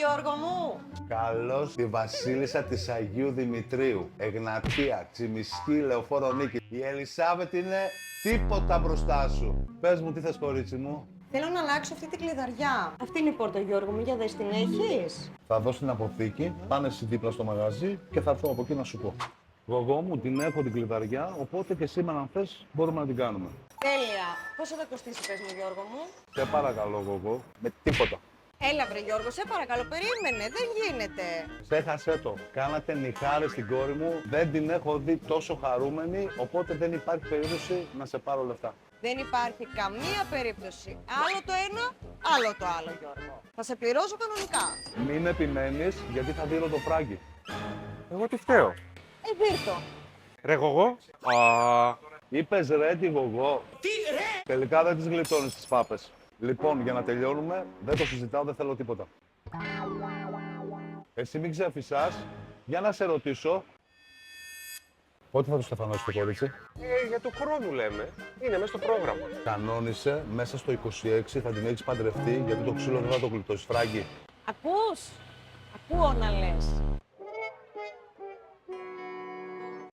Γιώργο μου. Καλώς τη βασίλισσα της Αγίου Δημητρίου, Εγνατία, Τσιμισκή, Λεωφόρο Νίκη. Η Ελισάβετ είναι τίποτα μπροστά σου. Πες μου τι θες, κορίτσι μου. Θέλω να αλλάξω αυτή την κλειδαριά. Αυτή είναι η πόρτα, Γιώργο μου, για δες την έχεις. Θα δω στην αποθήκη, πάνε εσύ δίπλα στο μαγαζί και θα έρθω από εκεί να σου πω. Εγώ μου την έχω την κλειδαριά, οπότε και σήμερα αν θες μπορούμε να την κάνουμε. Τέλεια. Πόσο θα κοστίσει, πες μου, Γιώργο μου. Σε παρακαλώ, Γογό, με τίποτα. Έλα βρε Γιώργο, σε παρακαλώ, περίμενε, δεν γίνεται. Ξέχασέ το. Κάνατε νυχάρες στην κόρη μου, δεν την έχω δει τόσο χαρούμενη, οπότε δεν υπάρχει περίπτωση να σε πάρω λεφτά. Δεν υπάρχει καμία περίπτωση. Άλλο το ένα, άλλο το άλλο, Γιώργο. Θα σε πληρώσω κανονικά. Μην επιμένεις, γιατί θα δίνω το φράγκι. Εγώ τι φταίω. Δίρτο. Ρε Γογό. Είπες ρε τη Γογό. Τι ρε! Τελικά δεν τις γλιτώνεις τις πάπες. Λοιπόν, για να τελειώνουμε, δεν το συζητάω, δεν θέλω τίποτα. Εσύ μην ξεφυσάς, για να σε ρωτήσω. Πότε θα το στεφανώσεις το κορίτσι? Για του χρόνου λέμε. Είναι μέσα στο πρόγραμμα. Κανόνισε, μέσα στο 26 θα την έχεις παντρευτεί, γιατί το ξύλο δεν θα το γλιτώσεις. Φράγκη. Ακούς? Ακούω να λες.